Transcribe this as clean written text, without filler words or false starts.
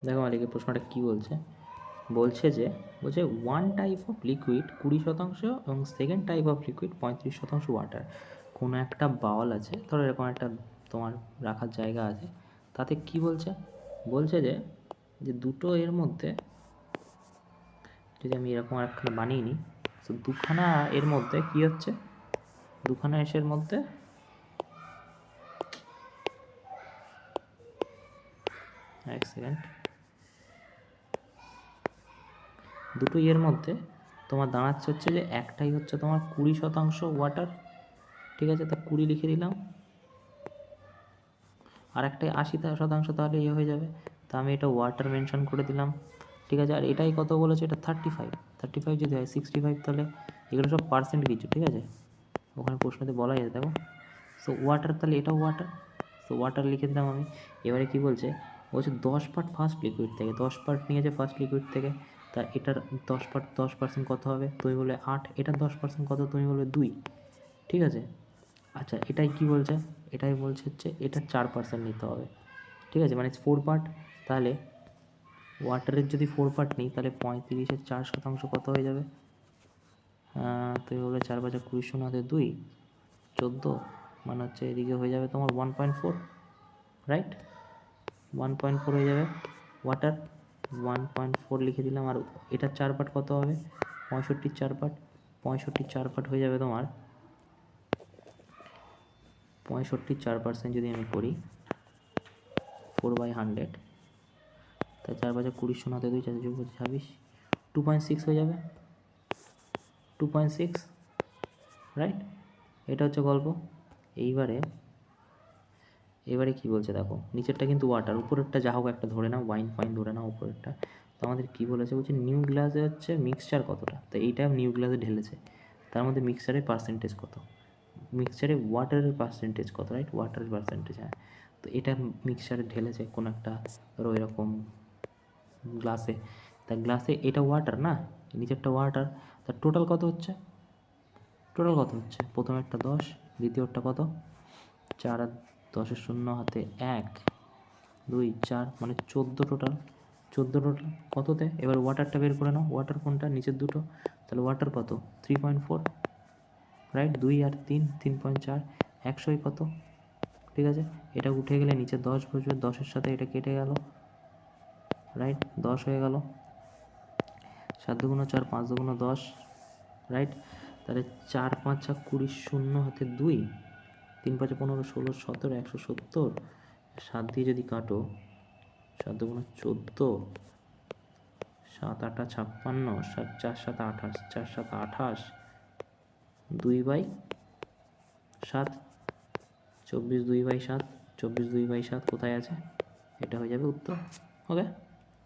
দেখো মালিকের প্রশ্নটা কী বলছে, বলছে ওয়ান টাইপ অফ লিকুইড 20% এবং second type of liquid 35% water. কোনো একটা বাউল আছে, ধরো এরকম একটা তোমার রাখার জায়গা আছে, তাতে কি বলছে, বলছে যে দুটো এর মধ্যে, যদি আমি এরকম একটা বানিয়ে নিই, তো দুখানা এর মধ্যে কি হচ্ছে, দুখানা এসের মধ্যে এক সেকেন্ড, দুটো ইয়ের মধ্যে তোমার দাঁড়াচ্ছে হচ্ছে যে একটাই হচ্ছে তোমার 20% ওয়াটার, ঠিক আছে, তা 20 লিখে দিলাম, আর একটাই 80%, তাহলে ইয়ে হয়ে যাবে, তা আমি এটা ওয়াটার মেনশন করে দিলাম, ঠিক আছে। আর এটাই কত বলেছে, এটা 35 যদি হয় 65, তাহলে এগুলো সব পার্সেন্ট কিছু, ঠিক আছে, ওখানে প্রশ্নতে বলা যায়। দেখো, সো ওয়াটার, তাহলে এটাও ওয়াটার, সো ওয়াটার লিখে দিলাম আমি। এবারে কি বলছে, 10 পার্ট ফার্স্ট লিকুইড থেকে, 10 পার্ট নিয়েছে ফার্স্ট লিকুইড থেকে, তা এটার 10% কত হবে, তুমি বলবে 8, এটার 10% কত, তুমি বলবে 2, ঠিক আছে। আচ্ছা, এটাই কি বলছে, এটাই বলছে হচ্ছে এটা 4% নিতে হবে, ঠিক আছে, মানে 4 পার্ট। তাহলে ওয়াটারের যদি 4 পার্ট নিই, তাহলে 35-এর 4% কত হয়ে যাবে, তুমি বলবে 4 5 20 শূন্য হাতে 2, 14, মানে হচ্ছে এদিকে হয়ে যাবে তোমার 1.4, রাইট, 1.4 হয়ে যাবে ওয়াটার, 1.4 লিখে দিলাম। আর এটার 4 পার্ট কত হবে, 65 4 পার্ট, 65 4 পার্ট হয়ে যাবে তোমার 65 4% যদি আমি করি 4/100, তাই 4 5 20 শূন্য হাতে 2, 4 যোগ 26, 2.6 হয়ে যাবে, 2.6, রাইট। এটা হচ্ছে গল্প। এবারে কি বলছে দেখো, নিচেরটা কিন্তু ওয়াটার, উপরেরটা যা হোক একটা ধরে নাও, ওয়াইন ফাইন ধরে নাও উপরেরটা। তো আমাদের কী বলেছে, বলছে নিউ গ্লাসে হচ্ছে মিক্সচার কতটা, তো এইটা নিউ গ্লাসে ঢেলেছে, তার মধ্যে মিক্সচারের পার্সেন্টেজ কত, মিক্সচারে ওয়াটারের পার্সেন্টেজ কত, রাইট, ওয়াটারের পার্সেন্টেজ, হ্যাঁ। তো এটা মিক্সচারে ঢেলেছে কোনো একটা, ধরো এরকম গ্লাসে, তা গ্লাসে এটা ওয়াটার না, নিচেরটা ওয়াটার, তার টোটাল কত হচ্ছে, প্রথমেরটা 10, দ্বিতীয়টা কত 4, আর 10-এর শূন্য হাতে 1 2 4, মানে 14 টোটাল কততে। এবার ওয়াটারটা বের করে নাও, ওয়াটার কোনটা, নিচের দুটো, তাহলে ওয়াটার কত 3.4, রাইট, 2 আর 3, 3.4, 100 কত, ঠিক আছে। এটা উঠে গেলে নিচে 10 বসবে, 10-এর সাথে এটা কেটে গেল, রাইট, 10 হয়ে গেল, 7 2 4, 5 2 10, রাইট। তাহলে 4 5 20, শূন্য হাতে 2, 3 5 15 16 17, 170, 7 দিয়ে যদি কাটো, 7 2 14, 7 8 56, 7 4 7 28, 4 7 28, 2/7, 24 2/7, 24 2/7 কোথায় আছে, এটা হয়ে যাবে উত্তর, ওকে।